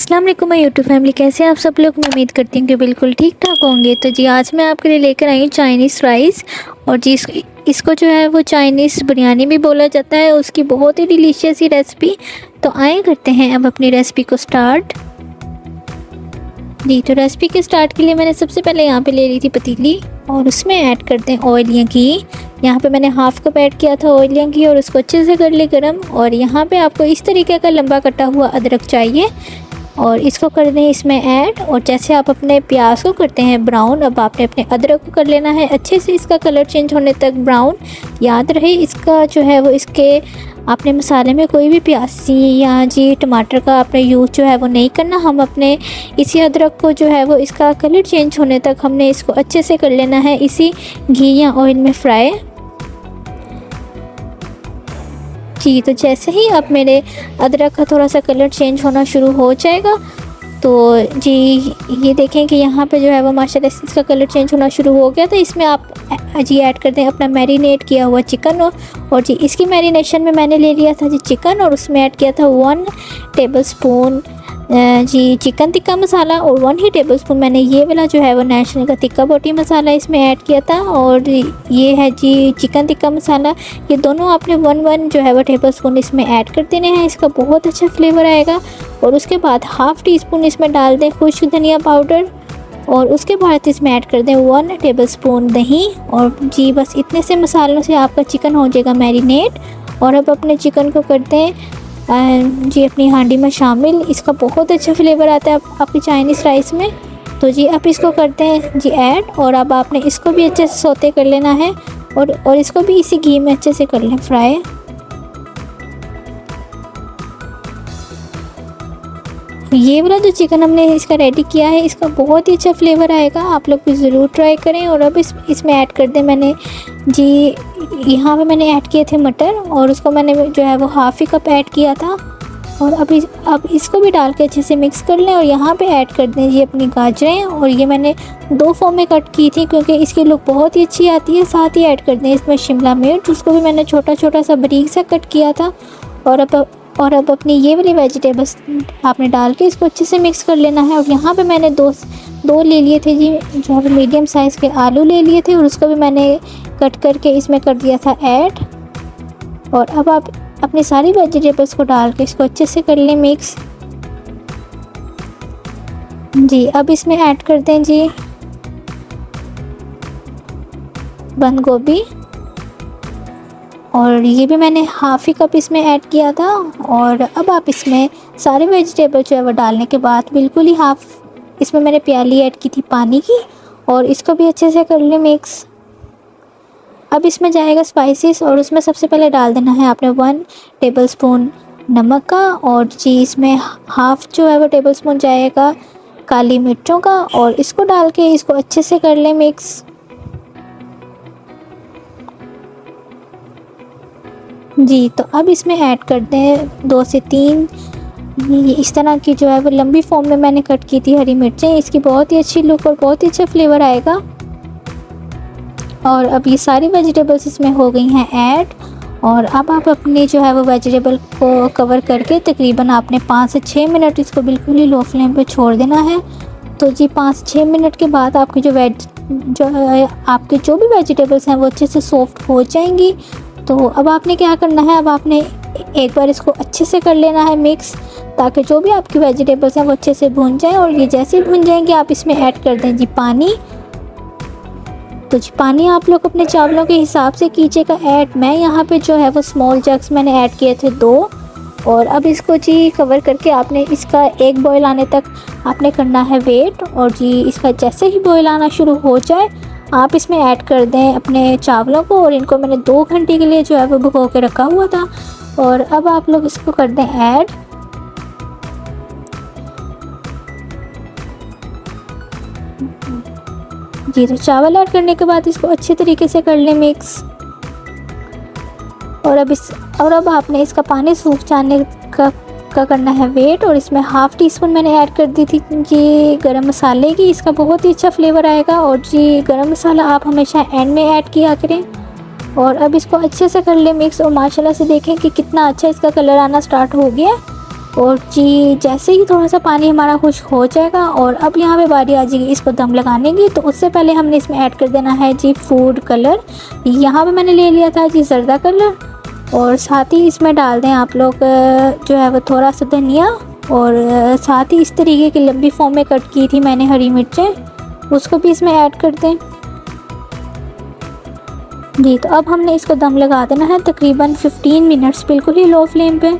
अस्सलाम वालेकुम my YouTube family, कैसे हैं आप सब लोग। मैं उम्मीद करती हूँ कि बिल्कुल ठीक ठाक होंगे। तो जी आज मैं आपके लिए लेकर आई हूँ चाइनीज़ राइस। और जी इसको जो है वो चाइनीज़ बिरयानी भी बोला जाता है। उसकी बहुत ही डिलीशियस ही रेसिपी। तो आए करते हैं अब अपनी रेसिपी को स्टार्ट। जी तो रेसिपी के स्टार्ट के लिए मैंने सबसे पहले यहाँ पे ले ली थी पतीली और उसमें ऐड करते हैं ऑयल या घी। यहाँ पे मैंने हाफ कप ऐड किया था ऑयल या घी और उसको अच्छे से कर ले गरम। और यहाँ पे आपको इस तरीके का लंबा कटा हुआ अदरक चाहिए और इसको कर दें इसमें ऐड। और जैसे आप अपने प्याज को करते हैं ब्राउन, अब आपने अपने अदरक को कर लेना है अच्छे से इसका कलर चेंज होने तक ब्राउन। याद रहे इसका जो है वो इसके आपने मसाले में कोई भी प्यासी या जी टमाटर का आपने यूज़ जो है वो नहीं करना। हम अपने इसी अदरक को जो है वो इसका कलर चेंज होने तक हमने इसको अच्छे से कर लेना है इसी घी या ऑयल में फ्राई। जी तो जैसे ही अब मेरे अदरक का थोड़ा सा कलर चेंज होना शुरू हो जाएगा तो जी ये देखें कि यहाँ पे जो है वो माशाल्लाह से इसका कलर चेंज होना शुरू हो गया। तो इसमें आप जी ऐड कर दें अपना मैरिनेट किया हुआ चिकन। और जी इसकी मैरिनेशन में मैंने ले लिया था जी चिकन और उसमें ऐड किया था 1 टेबलस्पून जी चिकन टिक्का मसाला और 1 ही टेबलस्पून मैंने ये वाला जो है वो नेशनल का टिक्का बोटी मसाला इसमें ऐड किया था। और ये है जी चिकन टिक्का मसाला, ये दोनों आपने 1 जो है वो टेबलस्पून इसमें ऐड कर देने हैं। इसका बहुत अच्छा फ्लेवर आएगा। और उसके बाद हाफ़ टी स्पून इसमें डाल दें खुश्क धनिया पाउडर और उसके बाद इसमें ऐड कर दें 1 टेबलस्पून दही। और जी बस इतने से मसालों से आपका चिकन हो जाएगा मैरिनेट। और अब अपने चिकन को करते हैं जी अपनी हांडी में शामिल। इसका बहुत अच्छा फ्लेवर आता है आपकी चाइनीज़ राइस में। तो जी अब इसको करते हैं जी ऐड। और अब आपने इसको भी अच्छे से सौते कर लेना है और इसको भी इसी घी में अच्छे से कर लें फ्राई। ये वाला जो चिकन हमने इसका रेडी किया है इसका बहुत ही अच्छा फ्लेवर आएगा, आप लोग भी ज़रूर ट्राई करें। और अब इसमें ऐड कर दें मैंने जी यहाँ पे मैंने ऐड किए थे मटर और उसको मैंने जो है वो हाफ़ ही कप ऐड किया था। और अब इसको भी डाल के अच्छे से मिक्स कर लें। और यहाँ पे ऐड कर दें जी अपनी गाजरें और ये मैंने 2 फॉर्म में कट की थी क्योंकि इसकी लुक बहुत ही अच्छी आती है। साथ ही ऐड कर दें इसमें शिमला मिर्च, उसको भी मैंने छोटा छोटा सा बारीक सा कट किया था। और अब अपनी ये वाली वेजिटेबल्स आपने डाल के इसको अच्छे से मिक्स कर लेना है। और यहाँ पे मैंने दो ले लिए थे जी जो है मीडियम साइज़ के आलू ले लिए थे और उसको भी मैंने कट करके इसमें कर दिया था ऐड। और अब आप अपनी सारी वेजिटेबल्स को डाल के इसको अच्छे से कर लें मिक्स। जी अब इसमें ऐड कर दें जी बंद गोभी और ये भी मैंने हाफ़ ही कप इसमें ऐड किया था। और अब आप इसमें सारे वेजिटेबल जो है वो डालने के बाद बिल्कुल ही हाफ़ इसमें मैंने प्याली ऐड की थी पानी की और इसको भी अच्छे से कर लें मिक्स। अब इसमें जाएगा स्पाइसेस और उसमें सबसे पहले डाल देना है आपने 1 टेबलस्पून नमक का। और जी इसमें हाफ़ जो है वो टेबलस्पून जाएगा काली मिर्चों का और इसको डाल के इसको अच्छे से कर लें मिक्स। जी तो अब इसमें ऐड करते हैं 2 से 3 इस तरह की जो है वो लंबी फॉर्म में मैंने कट की थी हरी मिर्चें। इसकी बहुत ही अच्छी लुक और बहुत ही अच्छा फ्लेवर आएगा। और अब ये सारी वेजिटेबल्स इसमें हो गई हैं ऐड। और अब आप अपनी जो है वो वेजिटेबल को कवर करके तकरीबन आपने 5 से 6 मिनट इसको बिल्कुल ही लो फ्लेम पे छोड़ देना है। तो जी 5-6 मिनट के बाद आपकी आपके जो भी वेजिटेबल्स हैं वो अच्छे से सॉफ्ट हो जाएंगी। तो अब आपने क्या करना है, अब आपने एक बार इसको अच्छे से कर लेना है मिक्स ताकि जो भी आपकी वेजिटेबल्स हैं वो अच्छे से भुन जाएं। और ये जैसे ही भुन जाएंगे आप इसमें ऐड कर दें जी पानी। तो जी पानी आप लोग अपने चावलों के हिसाब से कीजिएगा ऐड। मैं यहाँ पे जो है वो स्मॉल जग्स मैंने ऐड किए थे 2। और अब इसको जी कवर करके आपने इसका एक बॉयल आने तक आपने करना है वेट। और जी इसका जैसे ही बॉयल आना शुरू हो जाए आप इसमें ऐड कर दें अपने चावलों को। और इनको मैंने 2 घंटे के लिए जो है वो भिगो के रखा हुआ था। और अब आप लोग इसको कर दें ऐड। जी तो चावल ऐड करने के बाद इसको अच्छे तरीके से कर लें मिक्स। और अब आपने इसका पानी सूख जाने का करना है वेट। और इसमें हाफ़ टी स्पून मैंने ऐड कर दी थी जी गरम मसाले की, इसका बहुत ही अच्छा फ्लेवर आएगा। और जी गरम मसाला आप हमेशा एंड में ऐड किया करें। और अब इसको अच्छे से कर ले मिक्स। और माशाल्लाह से देखें कि कितना अच्छा इसका कलर आना स्टार्ट हो गया। और जी जैसे ही थोड़ा सा पानी हमारा खुश्क हो जाएगा और अब यहाँ पे बारी आ जाएगी इसको दम लगाने की, तो उससे पहले हमने इसमें ऐड कर देना है जी फूड कलर। यहाँ पे मैंने ले लिया था जी जर्दा कलर, और साथ ही इसमें डाल दें आप लोग जो है वो थोड़ा सा धनिया, और साथ ही इस तरीके की लंबी फॉर्म में कट की थी मैंने हरी मिर्चें, उसको भी इसमें ऐड कर दें जी। तो अब हमने इसको दम लगा देना है तकरीबन 15 मिनट्स, बिल्कुल ही लो फ्लेम पे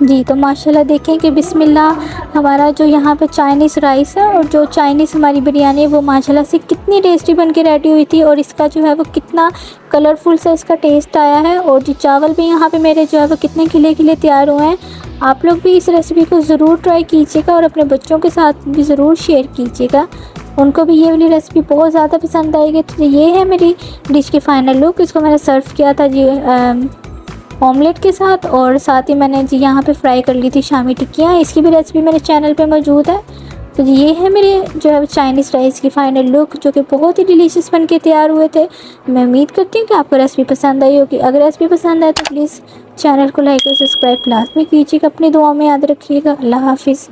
जी। तो माशाल्लाह देखें कि बिस्मिल्लाह हमारा जो यहाँ पे चाइनीज़ राइस है और जो चाइनीज़ हमारी बिरयानी है वो माशाल्लाह से कितनी टेस्टी बन के रेडी हुई थी, और इसका जो है वो कितना कलरफुल सा इसका टेस्ट आया है। और जी चावल भी यहाँ पे मेरे जो है वो कितने खिले खिले तैयार हुए हैं। आप लोग भी इस रेसिपी को ज़रूर ट्राई कीजिएगा और अपने बच्चों के साथ भी ज़रूर शेयर कीजिएगा, उनको भी ये वाली रेसिपी बहुत ज़्यादा पसंद आएगी। तो ये है मेरी डिश की फ़ाइनल लुक। इसको मैंने सर्व किया था जी ऑमलेट के साथ, और साथ ही मैंने जी यहाँ पे फ्राई कर ली थी शामी टिक्कियाँ। इसकी भी रेसिपी मेरे चैनल पे मौजूद है। तो ये है मेरे जो है चाइनीज़ राइस की फ़ाइनल लुक, जो कि बहुत ही डिलीशियस बन के तैयार हुए थे। मैं उम्मीद करती हूँ कि आपको रेसिपी पसंद आई होगी। अगर रेसिपी पसंद आए तो प्लीज़ चैनल को लाइक और सब्सक्राइब लाजमी कीजिएगा। अपनी दुआ में याद रखिएगा। अल्लाह हाफिज़।